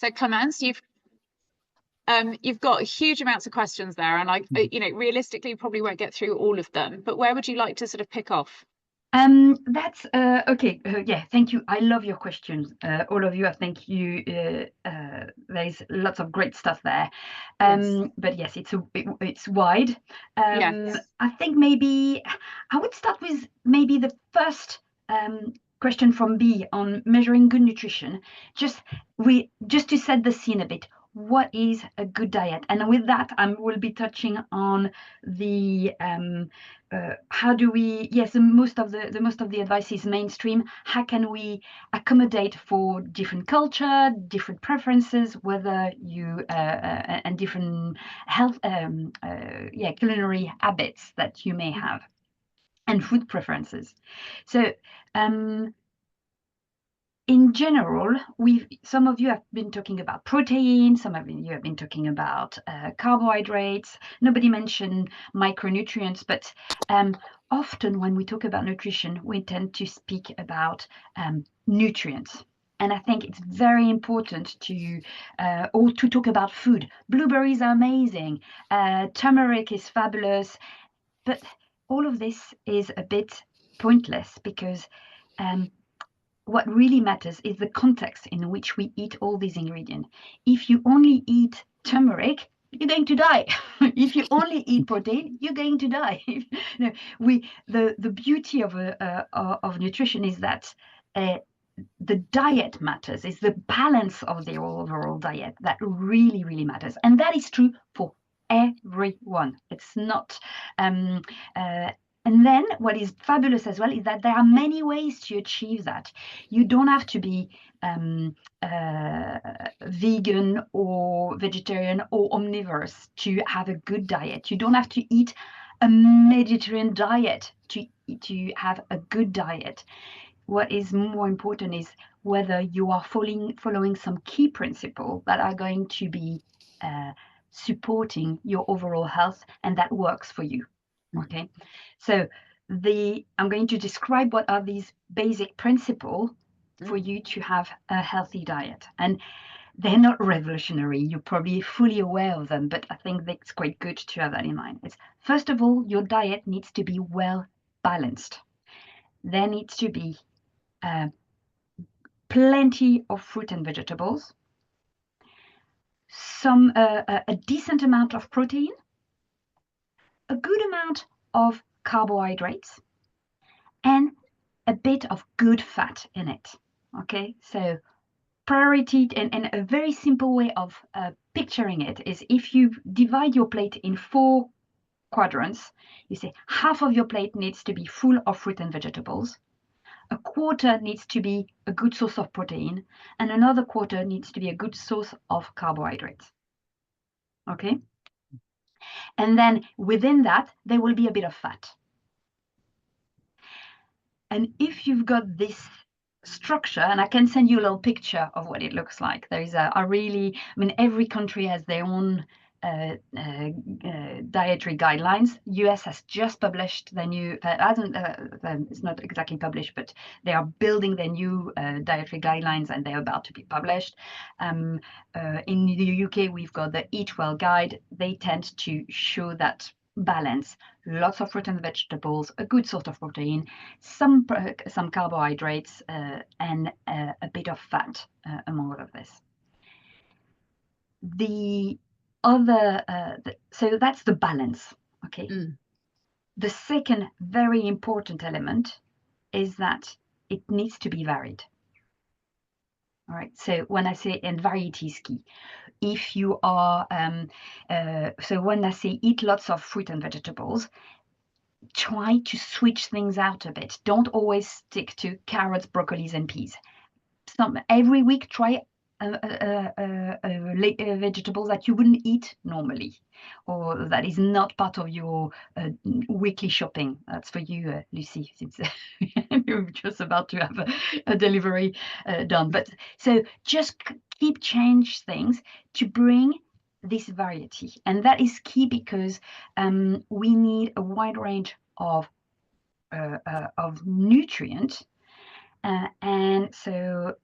So Clémence, you've got huge amounts of questions there, and realistically probably won't get through all of them. But where would you like to sort of pick off? That's okay. Yeah, thank you. I love your questions, all of you. I think there's lots of great stuff there. Yes. But yes, it's wide. Yes. I think maybe I would start with maybe the first question from B on measuring good nutrition. Just to set the scene a bit. What is a good diet? And with that, I will be touching on the how do we, yes, the most of the advice is mainstream. How can we accommodate for different culture, different preferences, whether you and different health culinary habits that you may have, and food preferences. So in general, some of you have been talking about protein, some of you have been talking about carbohydrates. Nobody mentioned micronutrients, but often when we talk about nutrition, we tend to speak about nutrients. And I think it's very important to talk about food. Blueberries are amazing. Turmeric is fabulous. But all of this is a bit pointless because what really matters is the context in which we eat all these ingredients. If you only eat turmeric, you're going to die. If you only eat protein, you're going to die. The beauty of nutrition is that the diet matters. It's the balance of the overall diet that really, really matters, and that is true for everyone. It's not. And then what is fabulous as well is that there are many ways to achieve that. You don't have to be vegan or vegetarian or omnivorous to have a good diet. You don't have to eat a Mediterranean diet to have a good diet. What is more important is whether you are following some key principles that are going to be supporting your overall health and that works for you. Okay, so I'm going to describe what are these basic principles for you to have a healthy diet. And they're not revolutionary. You're probably fully aware of them, but I think that's quite good to have that in mind. It's, first of all, your diet needs to be well balanced. There needs to be plenty of fruit and vegetables, a decent amount of protein, a good amount of carbohydrates, and a bit of good fat in it. Okay, so priority, and a very simple way of picturing it is if you divide your plate in 4 quadrants, you say half of your plate needs to be full of fruit and vegetables, a quarter needs to be a good source of protein, and another quarter needs to be a good source of carbohydrates. Okay? And then within that, there will be a bit of fat. And if you've got this structure, and I can send you a little picture of what it looks like. There is every country has their own dietary guidelines. US has just published their new, it's not exactly published, but they are building their new dietary guidelines and they're about to be published. In the UK, we've got the Eat Well guide. They tend to show that balance, lots of fruit and vegetables, a good sort of protein, some carbohydrates, and a bit of fat among all of this. The other, so that's the balance, okay? The second very important element is that it needs to be varied. All right, so when I say, and variety is key. If you are, so when I say eat lots of fruit and vegetables, try to switch things out a bit. Don't always stick to carrots, broccolis, and peas. Every week, try vegetables that you wouldn't eat normally, or that is not part of your weekly shopping. That's for you, Lucy, since you're just about to have a delivery done. But so just keep change things to bring this variety, and that is key because we need a wide range of nutrients, and so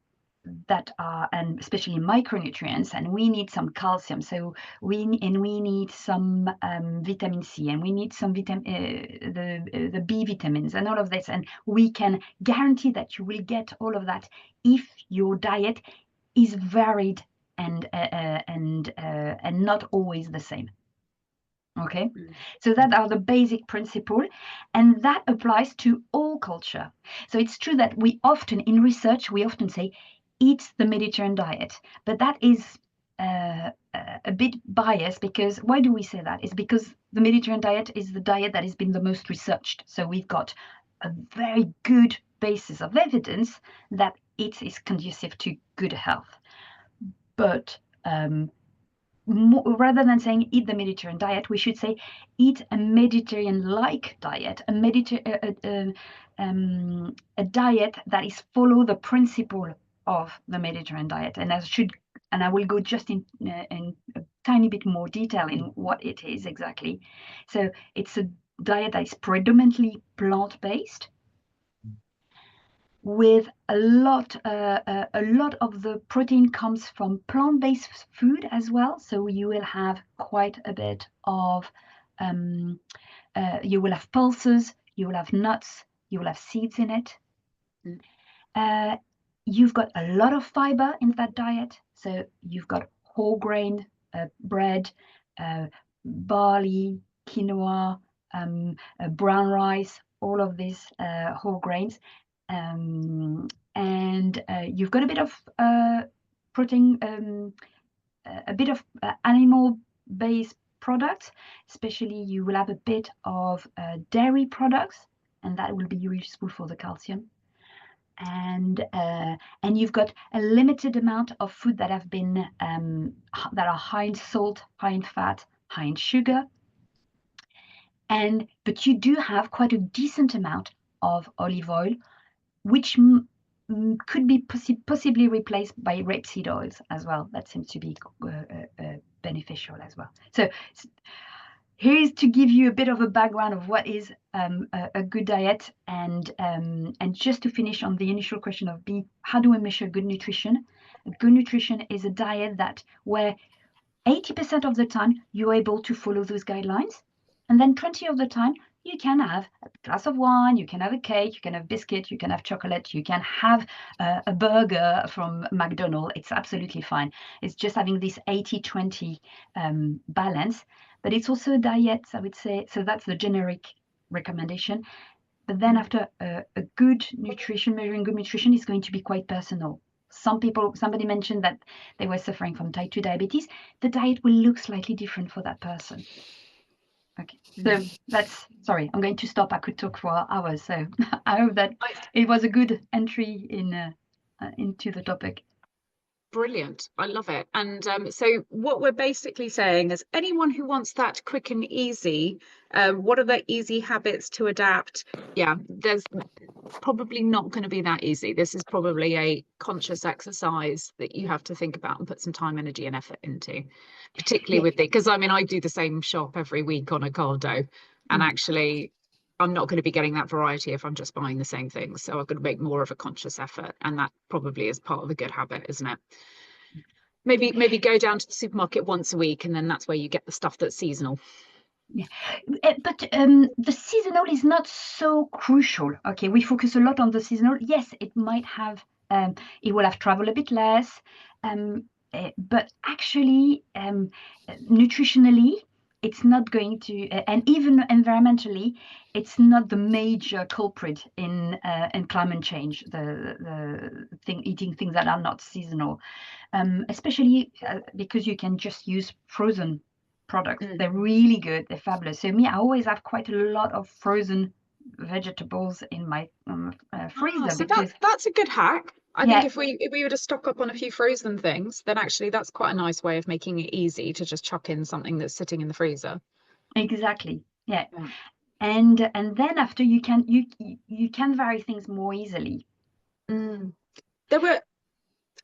that are, and especially micronutrients, and we need some calcium, so we need some vitamin C, and we need some the B vitamins and all of this, and we can guarantee that you will get all of that if your diet is varied and not always the same. Okay, so that are the basic principle, and that applies to all culture. So it's true that we often in research say eat the Mediterranean diet, but that is a bit biased, because why do we say that? It's because the Mediterranean diet is the diet that has been the most researched, so we've got a very good basis of evidence that it is conducive to good health. But rather than saying eat the Mediterranean diet, we should say eat a Mediterranean-like diet, a diet that is follow the principle of the Mediterranean diet. And I will go just in a tiny bit more detail in what it is exactly. So it's a diet that is predominantly plant-based, with a lot of the protein comes from plant-based food as well. So you will have quite a bit of, you will have pulses, you will have nuts, you will have seeds in it. You've got a lot of fiber in that diet. So you've got whole grain bread, barley, quinoa, brown rice, all of these whole grains. And you've got a bit of protein, a bit of animal-based products, especially you will have a bit of dairy products, and that will be useful for the calcium. And you've got a limited amount of food that have been that are high in salt, high in fat, high in sugar. But you do have quite a decent amount of olive oil, which could be possibly replaced by rapeseed oils as well. That seems to be beneficial as well. So here's to give you a bit of a background of what is a good diet, and just to finish on the initial question of how do we measure good nutrition? Good nutrition is a diet where 80% of the time you're able to follow those guidelines, and then 20% of the time you can have a glass of wine, you can have a cake, you can have biscuit, you can have chocolate, you can have a burger from McDonald's. It's absolutely fine. It's just having this 80-20 balance. But it's also a diet, I would say, so that's the generic recommendation. But then after a good nutrition, measuring good nutrition is going to be quite personal. Somebody mentioned that they were suffering from type 2 diabetes. The diet will look slightly different for that person. Okay, so sorry, I'm going to stop. I could talk for hours. So I hope that it was a good entry into the topic. Brilliant. I love it. And so what we're basically saying is anyone who wants that quick and easy, what are the easy habits to adapt? Yeah, there's probably not going to be that easy. This is probably a conscious exercise that you have to think about and put some time, energy and effort into, particularly with because I mean, I do the same shop every week on Ocado, and actually I'm not going to be getting that variety if I'm just buying the same things. So I'm going to make more of a conscious effort, and that probably is part of a good habit, isn't it? Maybe go down to the supermarket once a week, and then that's where you get the stuff that's seasonal. Yeah, but the seasonal is not so crucial. Okay, we focus a lot on the seasonal. Yes, it might have, it will have traveled a bit less, but actually, nutritionally, it's not going to, and even environmentally, it's not the major culprit in climate change. Eating things that are not seasonal, especially because you can just use frozen products. They're really good. They're fabulous. So I always have quite a lot of frozen vegetables in my freezer. So that's a good hack. I think if we were to stock up on a few frozen things, then actually that's quite a nice way of making it easy to just chuck in something that's sitting in the freezer. Exactly. Yeah. And then after you can vary things more easily. There were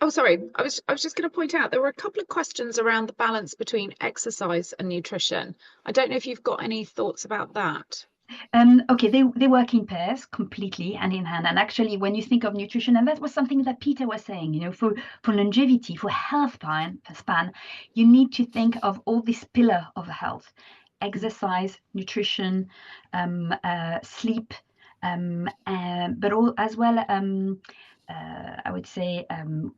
sorry, I was just going to point out there were a couple of questions around the balance between exercise and nutrition. I don't know if you've got any thoughts about that. Okay, they work in pairs completely hand in hand. And actually, when you think of nutrition, and that was something that Peter was saying, for longevity, for health span, you need to think of all this pillar of health: exercise, nutrition, sleep, but all as well. I would say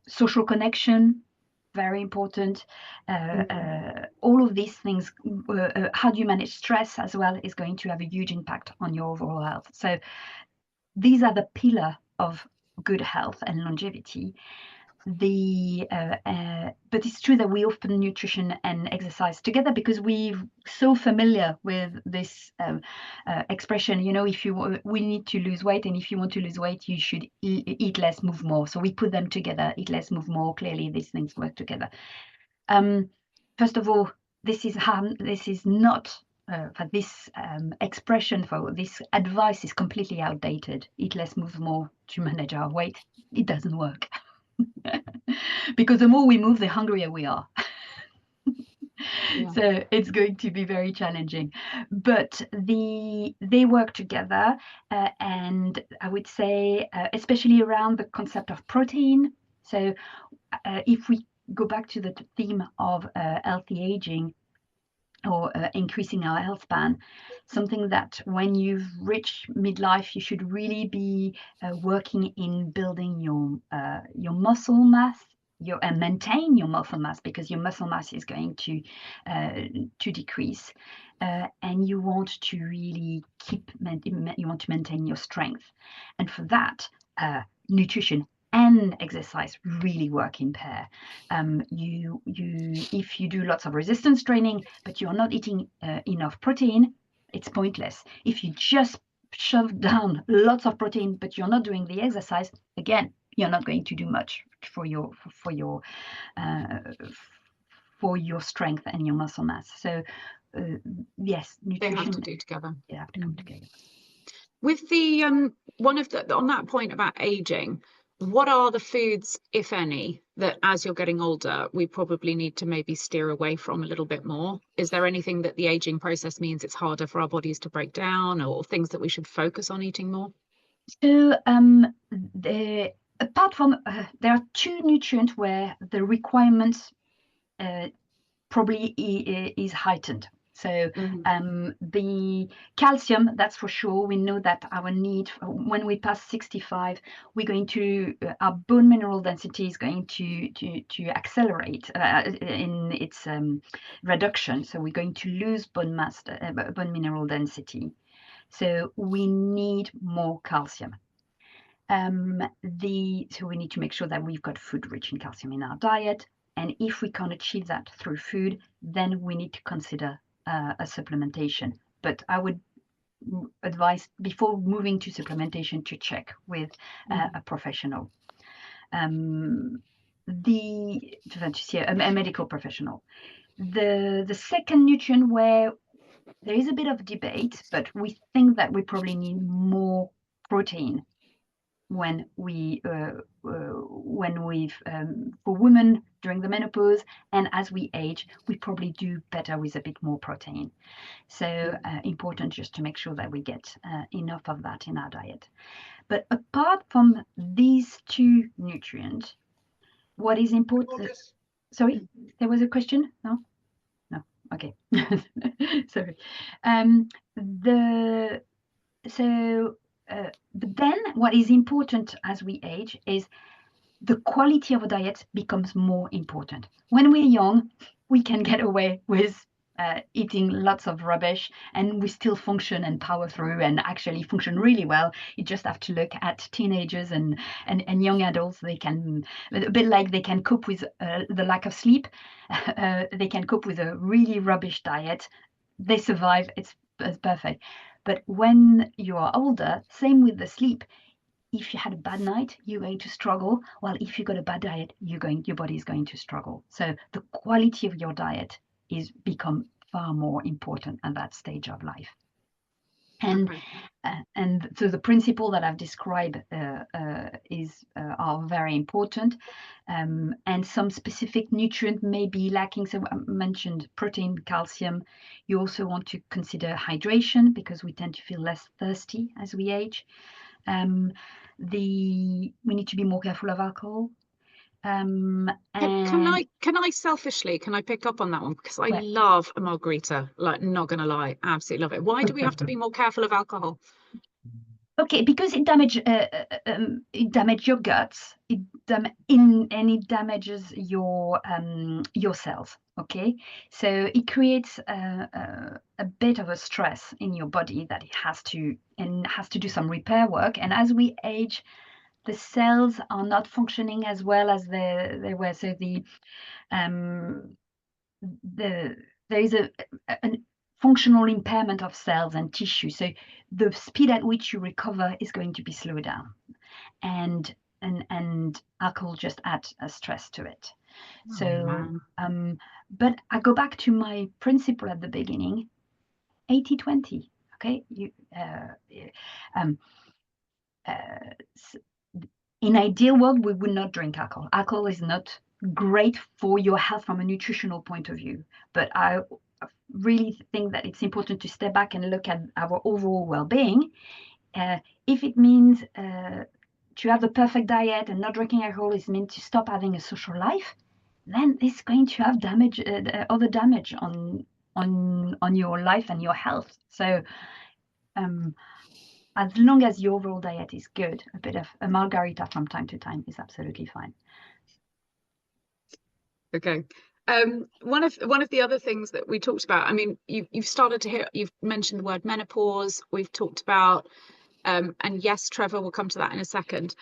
social connection, very important. All of these things, how do you manage stress as well, is going to have a huge impact on your overall health. So these are the pillar of good health and longevity. But it's true that we often nutrition and exercise together because we're so familiar with this expression. If we need to lose weight, and if you want to lose weight, you should eat less, move more. So we put them together: eat less, move more. Clearly, these things work together. First of all, this is not for this expression, for this advice is completely outdated. Eat less, move more to manage our weight. It doesn't work. Because the more we move, the hungrier we are. Yeah. So it's going to be very challenging, but they work together, and I would say especially around the concept of protein. So if we go back to the theme of healthy aging, or increasing our health span, something that when you've reached midlife, you should really be working in building your muscle mass, and maintain your muscle mass, because your muscle mass is going to decrease, and you want to really you want to maintain your strength, and for that, nutrition and exercise really work in pair. If you do lots of resistance training, but you're not eating enough protein, it's pointless. If you just shove down lots of protein, but you're not doing the exercise, again, you're not going to do much for your strength and your muscle mass. So yes, nutrition, they have to do together. They have to come together. With the on that point about aging, what are the foods, if any, that as you're getting older, we probably need to maybe steer away from a little bit more? Is there anything that the aging process means it's harder for our bodies to break down, or things that we should focus on eating more? So apart from there are two nutrients where the requirements probably is heightened. So the calcium, that's for sure. We know that our need, when we pass 65, we're going to our bone mineral density is going to accelerate in its reduction. So we're going to lose bone mineral density. So we need more calcium. So we need to make sure that we've got food rich in calcium in our diet. And if we can't achieve that through food, then we need to consider a supplementation. But I would advise, before moving to supplementation, to check with a professional, to see a medical professional. The second nutrient where there is a bit of debate, but we think that we probably need more protein when we've for women during the menopause, and as we age, we probably do better with a bit more protein. So important just to make sure that we get enough of that in our diet. But apart from these two nutrients, what is important? Sorry, there was a question? No, okay. Sorry. But then what is important as we age is the quality of a diet becomes more important. When we're young, we can get away with eating lots of rubbish, and we still function and power through and actually function really well. You just have to look at teenagers and young adults. They can, a bit like they can cope with the lack of sleep. They can cope with a really rubbish diet. They survive. It's perfect. But when you are older, same with the sleep. If you had a bad night, you're going to struggle. Well, if you got a bad diet, your body is going to struggle. So the quality of your diet is become far more important at that stage of life. And and so the principle that I've described are very important, and some specific nutrient may be lacking. So I mentioned protein, calcium. You also want to consider hydration, because we tend to feel less thirsty as we age. We need to be more careful of alcohol. Can I selfishly, can I pick up on that one? Because I Well, love a margarita, like, not gonna lie, absolutely love it. Why do we have to be more careful of alcohol? okay, because it damage your guts, and it damages your cells. Okay, so it creates a bit of a stress in your body that it has to do some repair work. And as we age, the cells are not functioning as well as they were. So there is a functional impairment of cells and tissue. So the speed at which you recover is going to be slowed down, and alcohol just adds a stress to it. So, but I go back to my principle at the beginning: 80-20. Okay, in ideal world, we would not drink alcohol. Alcohol is not great for your health from a nutritional point of view, but I really think that it's important to step back and look at our overall well-being. If it means to have the perfect diet and not drinking alcohol is meant to stop having a social life, then it's going to have other damage on your life and your health. So as long as your overall diet is good, a bit of a margarita from time to time is absolutely fine. Okay. One of the other things that we talked about, I mean, you've mentioned the word menopause. We've talked about, and yes, Trevor, we'll come to that in a second.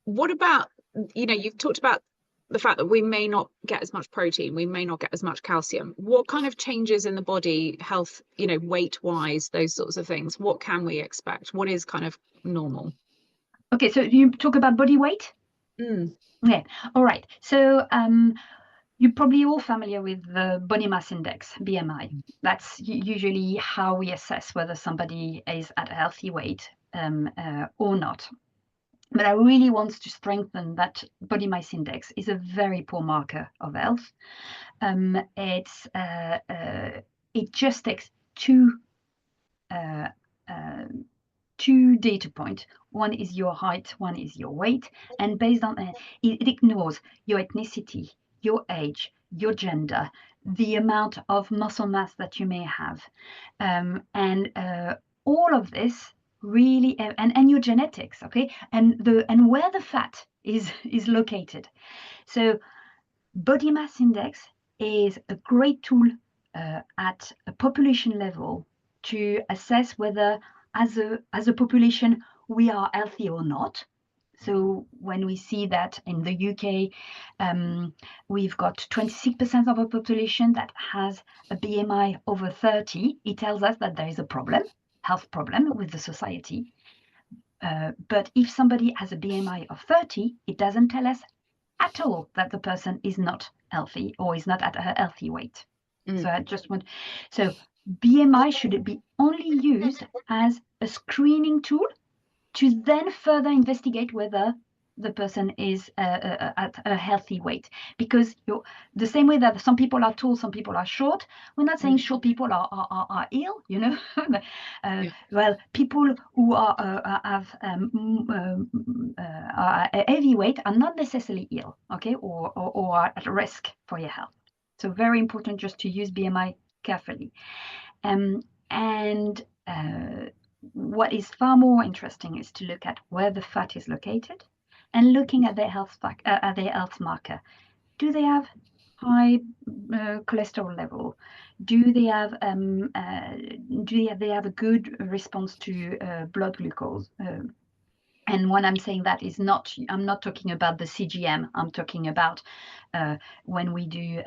What about, you've talked about the fact that we may not get as much protein, we may not get as much calcium. What kind of changes in the body, health, weight wise, those sorts of things? What can we expect? What is kind of normal? Okay, so you talk about body weight? Yeah, all right. So you're probably all familiar with the body mass index, BMI. That's usually how we assess whether somebody is at a healthy weight or not. But I really want to strengthen that body mass index is a very poor marker of health. It just takes two data points. One is your height, one is your weight, and based on it ignores your ethnicity, your age, your gender, the amount of muscle mass that you may have, and all of this really, and your genetics, okay, and where the fat is located. So body mass index is a great tool at a population level to assess whether as a population we are healthy or not. So when we see that in the UK, we've got 26% of our population that has a BMI over 30, it tells us that there is a problem, health problem with the society. But if somebody has a BMI of 30, it doesn't tell us at all that the person is not healthy or is not at a healthy weight. So BMI should be only used as a screening tool to then further investigate whether the person is at a healthy weight. Because the same way that some people are tall, some people are short, we're not saying short people are ill, Well, people who are heavyweight are not necessarily ill, okay, or are at risk for your health. So very important just to use BMI carefully. What is far more interesting is to look at where the fat is located and looking at their health marker. Do they have high cholesterol level? Do they have a good response to blood glucose? And when I'm saying that I'm not talking about the CGM. I'm talking about when we do,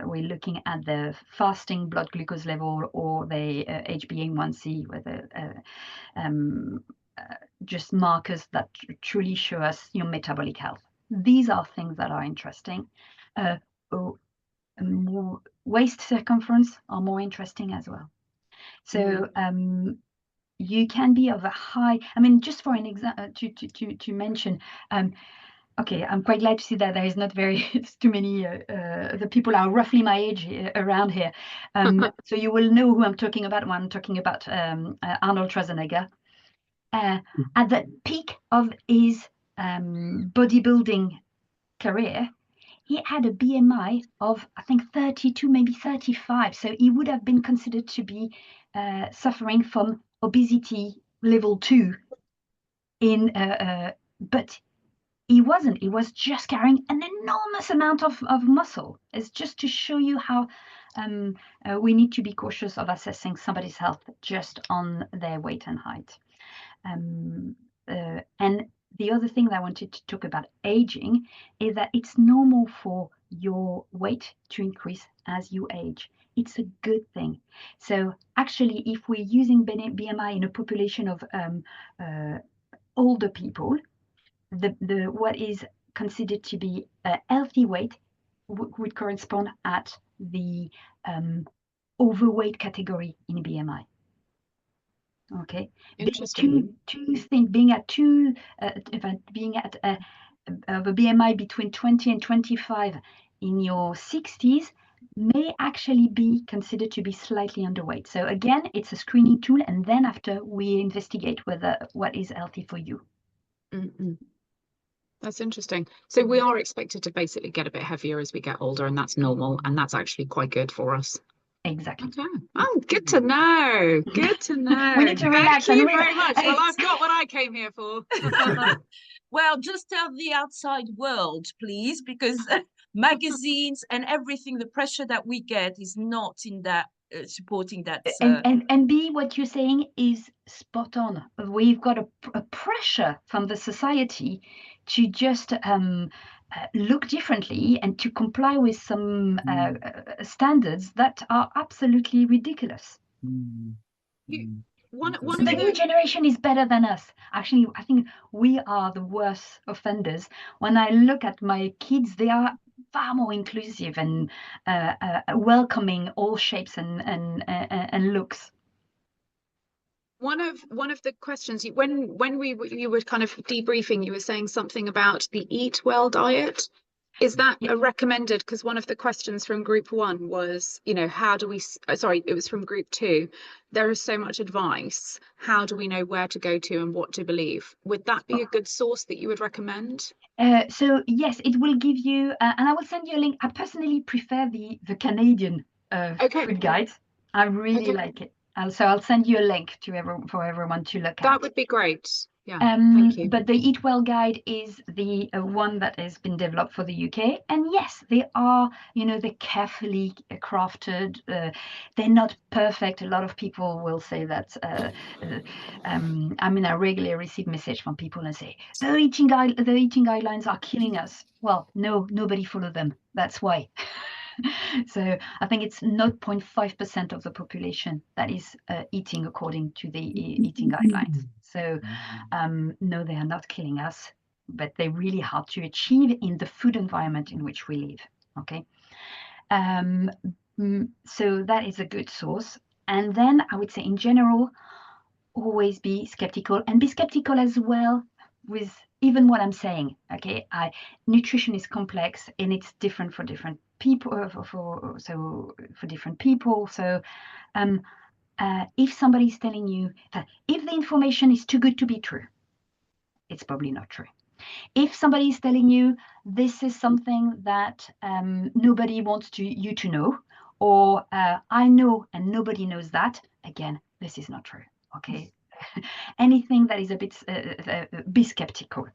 we're looking at the fasting blood glucose level or the HbA1c, whether just markers that truly show us your metabolic health. These are things that are interesting. Waist circumference are more interesting as well. So you can be of a high, I mean, just for an example, to mention, okay, I'm quite glad to see that there is not very too many, the people are roughly my age around here. So you will know who I'm talking about when I'm talking about Arnold Schwarzenegger. At the peak of his bodybuilding career, he had a BMI of, I think, 32, maybe 35. So he would have been considered to be suffering from obesity level 2 but he wasn't. He was just carrying an enormous amount of muscle. It's just to show you how we need to be cautious of assessing somebody's health just on their weight and height. And the other thing that I wanted to talk about aging is that it's normal for your weight to increase as you age. It's a good thing. So actually, if we're using BMI in a population of older people, the what is considered to be a healthy weight would correspond at the overweight category in BMI. Okay, Interesting. two things, being at a BMI between 20 and 25 in your 60s may actually be considered to be slightly underweight. So again, it's a screening tool, and then after we investigate what is healthy for you. That's interesting. So we are expected to basically get a bit heavier as we get older, and that's normal, and that's actually quite good for us. Exactly. Okay. Oh, good to know. Good to know. We need to relax. Thank you very much. Well, I've got what I came here for. Well, just tell the outside world, please, because magazines and everything, the pressure that we get is not in that supporting that. And B, what you're saying is spot on. We've got a pressure from the society to just look differently and to comply with some standards that are absolutely ridiculous. One So the new generation is better than us. Actually, I think we are the worst offenders. When I look at my kids, they are far more inclusive and welcoming all shapes and looks. One of the questions you were kind of debriefing, you were saying something about the Eat Well diet. Is that a recommended? Because one of the questions from group 1 was, how do we, sorry, it was from group 2. There is so much advice. How do we know where to go to and what to believe? Would that be a good source that you would recommend? So yes, it will give you, and I will send you a link. I personally prefer the Canadian food guide. I really like it. So I'll send you a link for everyone to look at. That would be great. Yeah, thank you. But the Eat Well guide is the one that has been developed for the UK. And yes, they are, they're carefully crafted. They're not perfect. A lot of people will say that. I regularly receive messages from people and say, the eating guidelines are killing us. Well, no, nobody follow them. That's why. So I think it's 0.5% of the population that is eating according to the eating guidelines. So no, they are not killing us, but they're really hard to achieve in the food environment in which we live. Okay. So that is a good source. And then I would say in general, always be skeptical, and be skeptical as well with even what I'm saying. Okay, nutrition is complex and it's different for different people. For different people. So if somebody is telling you that if the information is too good to be true, it's probably not true. If somebody is telling you this is something that nobody wants you to know, or I know and nobody knows that, again, this is not true. Okay. Anything that is a bit, be skeptical.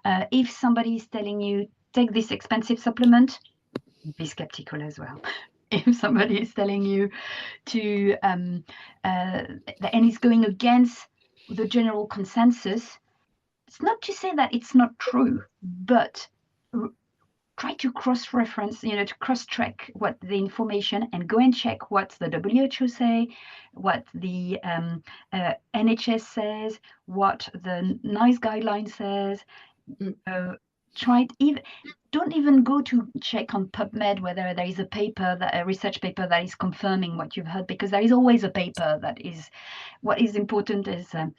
If somebody is telling you, take this expensive supplement, be skeptical as well. If somebody is telling you to, and is going against the general consensus, it's not to say that it's not true, but try to cross-reference, to cross-check what the information, and go and check what the WHO say, what the NHS says, what the NICE guideline says. don't even go to check on PubMed whether there is a research paper that is confirming what you've heard, because there is always a paper that is. What is important is, and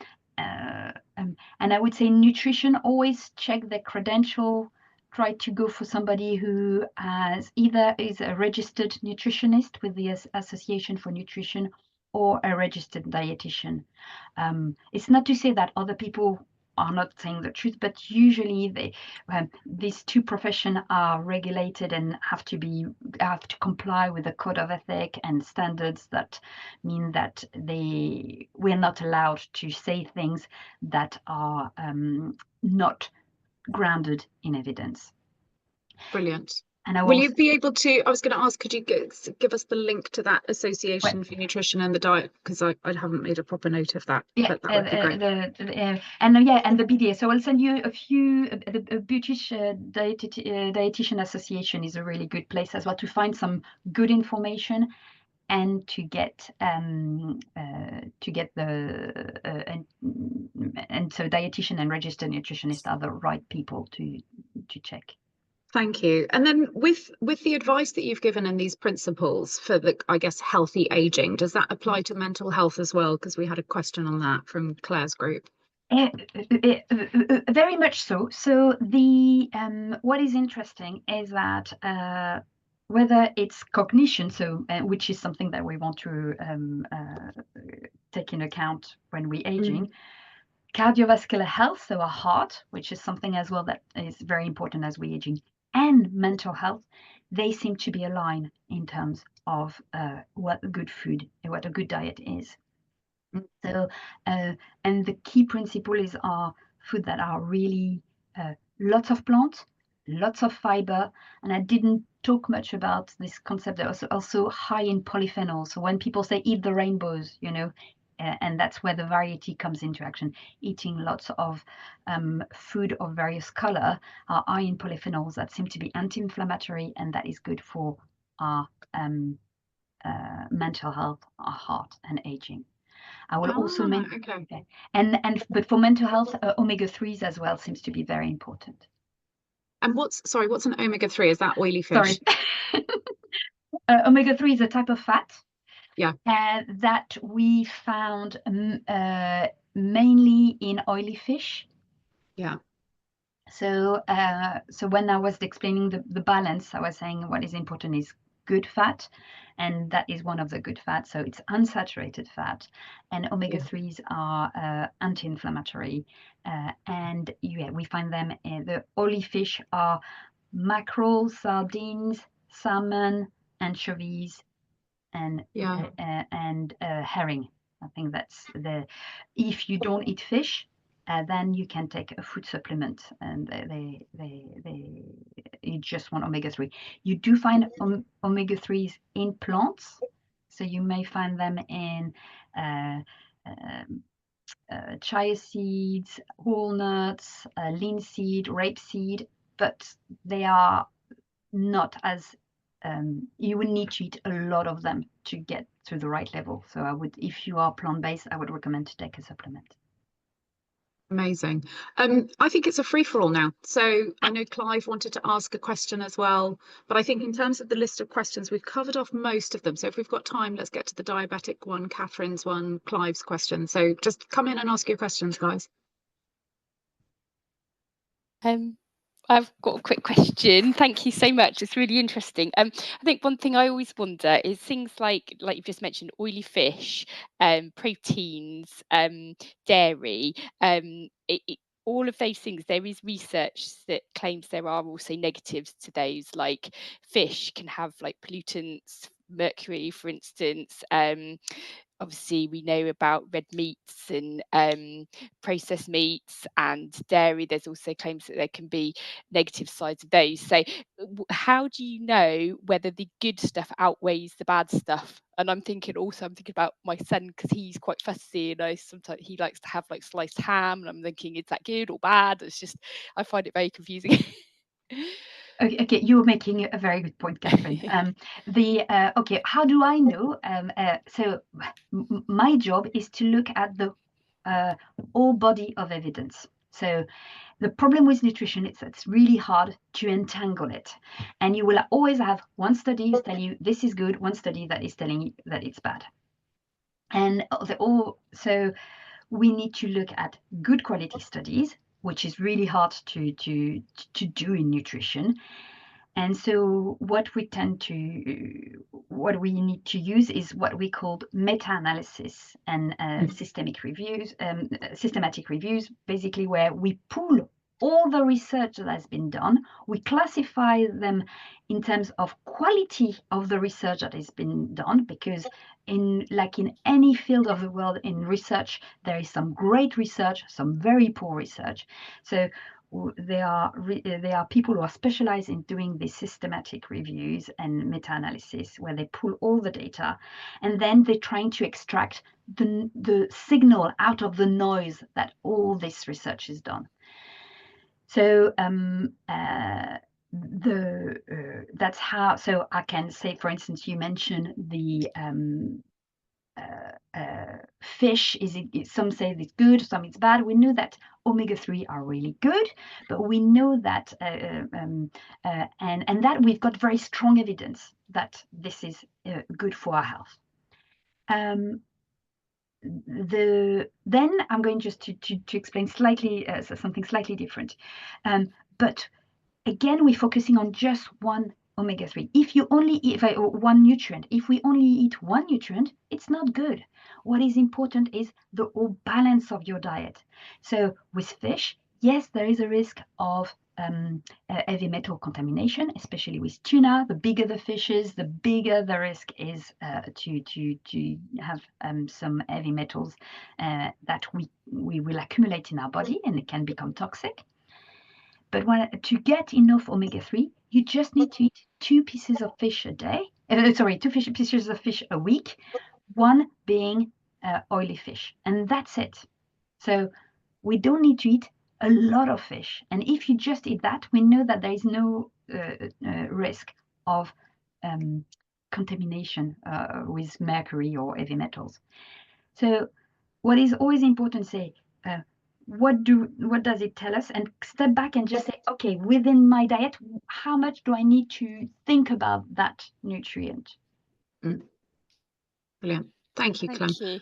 I would say nutrition, always check the credential. Try to go for somebody who either is a registered nutritionist with the Association for Nutrition or a registered dietitian. It's not to say that other people are not saying the truth, but usually these two professions are regulated and have to comply with a code of ethic and standards that mean that we're not allowed to say things that are not grounded in evidence. Brilliant. And I will you be able to, I was going to ask, could you give us the link to that Association for Nutrition and the Diet, because I haven't made a proper note of that. Yeah, but that would be great. And the BDA. So I'll send you a few. The British Dietitian Association is a really good place as well to find some good information and to get the and so dietitian and registered nutritionist are the right people to check. Thank you. And then with the advice that you've given and these principles for the, I guess, healthy aging, does that apply to mental health as well? Because we had a question on that from Claire's group. Very much so. So the what is interesting is that whether it's cognition, so which is something that we want to take in account when we're aging, cardiovascular health, so our heart, which is something as well that is very important as we're aging, and mental health, they seem to be aligned in terms of what a good food and what a good diet is. So, and the key principle is our food that are really lots of plants, lots of fiber, and I didn't talk much about this concept that also high in polyphenols. So when people say eat the rainbows, and that's where the variety comes into action. Eating lots of food of various color are high in polyphenols that seem to be anti-inflammatory, and that is good for our mental health, our heart, and aging. I will also mention, okay. But for mental health, omega-3s as well seems to be very important. And what's an omega-3? Is that oily fish? Sorry. Omega-3 is a type of fat. Yeah. That we found mainly in oily fish. Yeah. So when I was explaining the balance, I was saying what is important is good fat, and that is one of the good fats. So it's unsaturated fat, and omega-3s are anti-inflammatory, and we find them in the oily fish are mackerel, sardines, salmon, anchovies, and herring. I think that's if you don't eat fish, then you can take a food supplement, and you just want omega-3. You do find omega-3s in plants, so you may find them in chia seeds, walnuts, linseed, rapeseed, but they are not as you would need to eat a lot of them to get to the right level. So I would, if you are plant-based, I would recommend to take a supplement. Amazing. I think it's a free-for-all now. So I know Clive wanted to ask a question as well, but I think in terms of the list of questions, we've covered off most of them. So if we've got time, let's get to the diabetic one, Catherine's one, Clive's question. So just come in and ask your questions, guys. I've got a quick question. Thank you so much. It's really interesting. I think one thing I always wonder is things like you've just mentioned, oily fish, proteins, dairy, all of those things. There is research that claims there are also negatives to those, like fish can have like pollutants, mercury, for instance. Obviously, we know about red meats and processed meats and dairy. There's also claims that there can be negative sides of those. So how do you know whether the good stuff outweighs the bad stuff? And I'm thinking about my son, because he's quite fussy, and sometimes he likes to have like sliced ham, and I'm thinking, is that good or bad? I find it very confusing. Okay, you're making a very good point, Catherine. Okay, how do I know? So my job is to look at the whole body of evidence. So the problem with nutrition is it's really hard to entangle it. And you will always have one study is telling you this is good, one study that is telling you that it's bad. And so we need to look at good quality studies, which is really hard to do in nutrition. And so what we need to use is what we call meta-analysis and systematic reviews, basically where we pull all the research that has been done, we classify them in terms of quality of the research that has been done, because in any field of the world in research, there is some great research, some very poor research. So there are people who are specialized in doing these systematic reviews and meta-analysis, where they pull all the data and then they're trying to extract the signal out of the noise that all this research is done. So that's how. So I can say, for instance, you mentioned the fish. Some say it's good, some it's bad. We know that omega-3 are really good, but we know that and that we've got very strong evidence that this is good for our health. Then I'm going just to explain slightly something slightly different, but again we're focusing on just one omega-3. If you only eat one nutrient, if we only eat one nutrient, it's not good. What is important is the whole balance of your diet. So with fish, yes, there is a risk of heavy metal contamination, especially with tuna. The bigger the fish is, the bigger the risk is to have some heavy metals that we will accumulate in our body, and it can become toxic. But to get enough omega-3, you just need to eat 2 pieces of fish a day. Pieces of fish a week, one being oily fish, and that's it. So we don't need to eat a lot of fish. And if you just eat that, we know that there is no risk of contamination with mercury or heavy metals. So what is always important to say, what does it tell us? And step back and just say, okay, within my diet, how much do I need to think about that nutrient? Brilliant. Thank you, Clem. Thank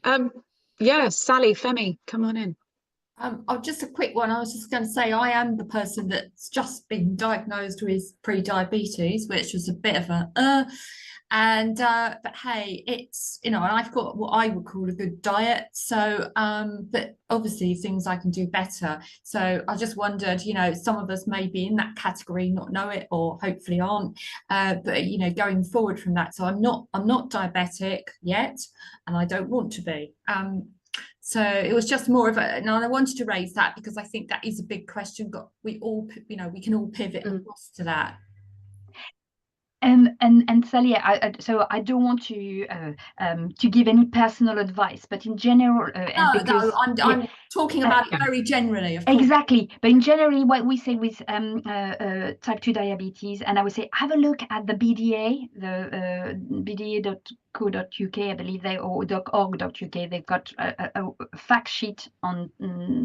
you. Yeah, Sally, Femi, come on in. Just a quick one. I was just going to say, I am the person that's just been diagnosed with pre-diabetes, which was a bit of a but hey, it's, and I've got what I would call a good diet. So but obviously things I can do better. So I just wondered, some of us may be in that category, not know it, or hopefully aren't, but going forward from that. So I'm not diabetic yet, and I don't want to be. So it was just more of and I wanted to raise that because I think that is a big question. We can all pivot across to that. And Sally, so I don't want to give any personal advice, but in general, I'm talking about it very generally. Of course. Exactly, but in generally, what we say with type 2 diabetes, and I would say have a look at the BDA, the BDA.co.uk, I believe or .org.uk. They've got a fact sheet on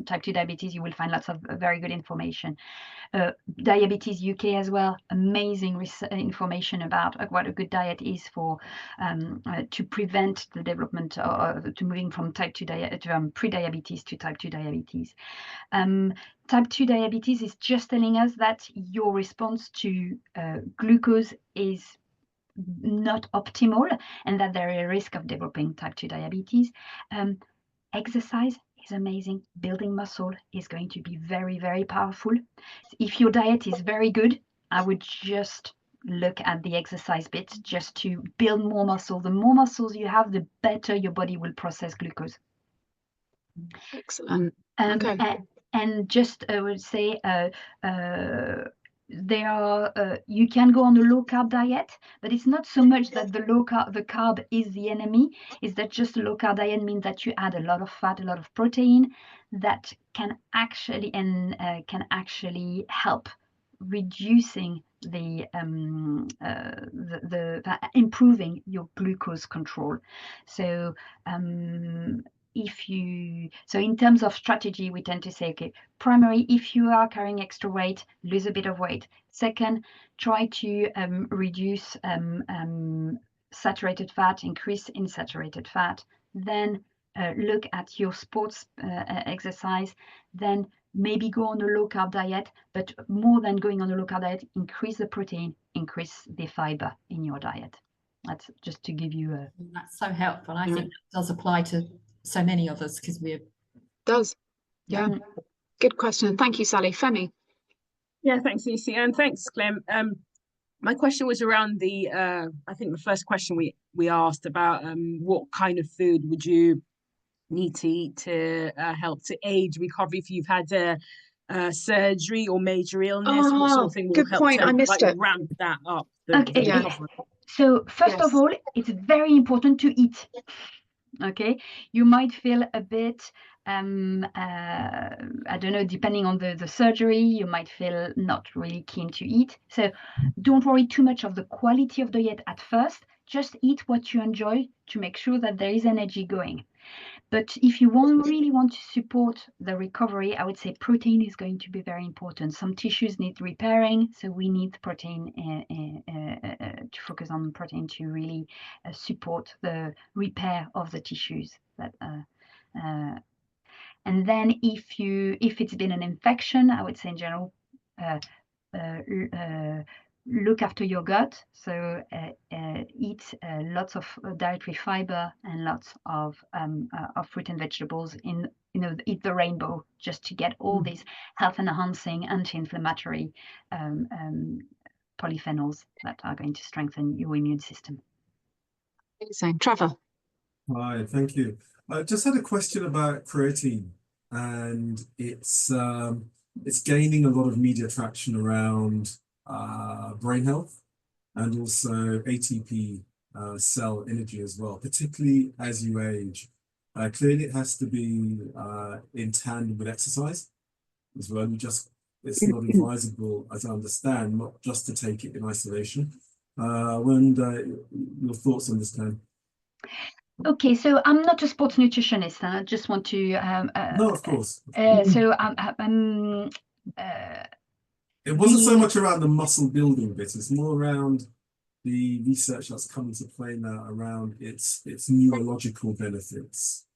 type 2 diabetes. You will find lots of very good information. Diabetes UK as well, amazing information about what a good diet is for to prevent the development to moving from type 2 pre-diabetes to type 2 diabetes. Type 2 diabetes is just telling us that your response to glucose is not optimal and that there is a risk of developing type 2 diabetes. Exercise is amazing. Building muscle is going to be very, very powerful. If your diet is very good, I would just look at the exercise bit just to build more muscle. The more muscles you have, the better your body will process glucose. Excellent. Okay. And just I would say you can go on a low carb diet, but it's not so much that the carb is the enemy. Is that just a low carb diet means that you add a lot of fat, a lot of protein that can actually help reducing the improving your glucose control. So so in terms of strategy, we tend to say, okay, primary, if you are carrying extra weight, lose a bit of weight. Second, try to reduce saturated fat, increase in saturated fat. Then look at your sports exercise. Then maybe go on a low carb diet, but more than going on a low carb diet, increase the protein, increase the fiber in your diet. That's just to give you a... That's so helpful. I think that does apply to so many of us because we're... Does. Yeah. Good question. Thank you, Sally. Femi. Yeah, thanks, Lucy. And thanks, Clem. My question was around the, I think the first question we asked about what kind of food would you need to eat to help to aid recovery if you've had surgery or major illness? What sort of thing will good help point. to I missed it. ramp that up? Okay. The recovery? So first of all, it's very important to eat. Okay, you might feel a bit, I don't know, depending on the surgery, you might feel not really keen to eat. So don't worry too much of the quality of the diet at first. Just eat what you enjoy to make sure that there is energy going. But if you really want to support the recovery, I would say protein is going to be very important. Some tissues need repairing, so we need protein to focus on protein to really support the repair of the tissues. And then if it's been an infection, I would say in general, look after your gut. So eat lots of dietary fiber and lots of fruit and vegetables. Eat the rainbow, just to get all these health enhancing, anti-inflammatory polyphenols that are going to strengthen your immune system. Amazing. Trevor. Hi, thank you. I just had a question about creatine, and it's gaining a lot of media traction around brain health and also ATP cell energy as well, particularly as you age. Clearly, it has to be in tandem with exercise as well. It's not advisable, as I understand, not just to take it in isolation. Your thoughts on this, Clem? Okay, so I'm not a sports nutritionist. I just want to. No, of course. So it wasn't so much around the muscle building bit. It's more around the research that's come into play now around its neurological benefits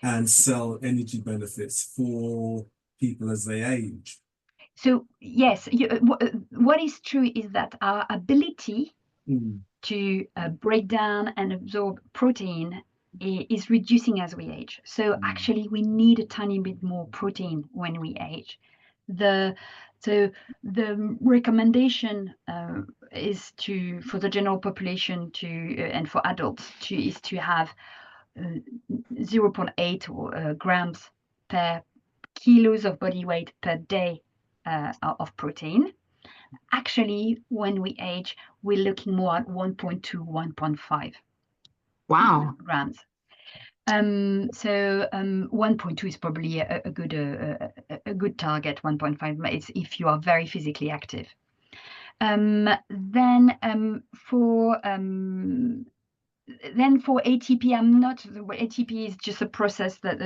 and cell energy benefits for people as they age. So yes, what is true is that our ability to break down and absorb protein is reducing as we age. So actually, we need a tiny bit more protein when we age. So the recommendation is for the general population and for adults is to have 0.8 grams per kilos of body weight per day of protein. Actually, when we age, we're looking more at 1.2, 1.5 grams. So 1.2 is probably a good target. 1.5 is if you are very physically active. Then for ATP, ATP is just a process that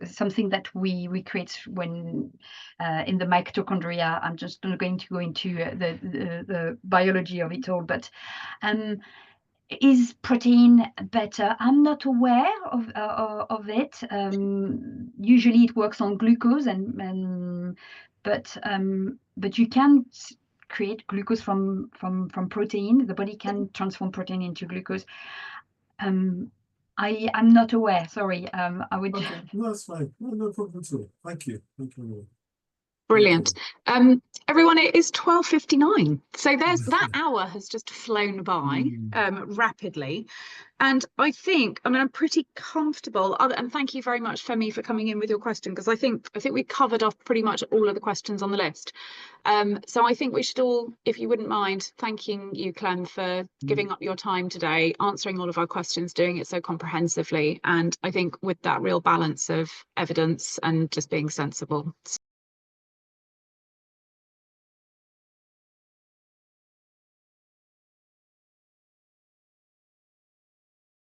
something that we create when in the mitochondria. I'm just not going to go into the biology of it all, but is protein better? I'm not aware of it. Usually it works on glucose, but you can create glucose from protein. The body can transform protein into glucose. I'm not aware. Sorry. I would. Okay, no, that's fine. No problem at all. Thank you. Thank you. Brilliant. Everyone, it is 12:59. So that hour has just flown by rapidly. And I think, I'm pretty comfortable. And thank you very much, Femi, for coming in with your question, because I think we covered off pretty much all of the questions on the list. So I think we should all, if you wouldn't mind, thanking you, Clem, for giving up your time today, answering all of our questions, doing it so comprehensively. And I think with that real balance of evidence and just being sensible.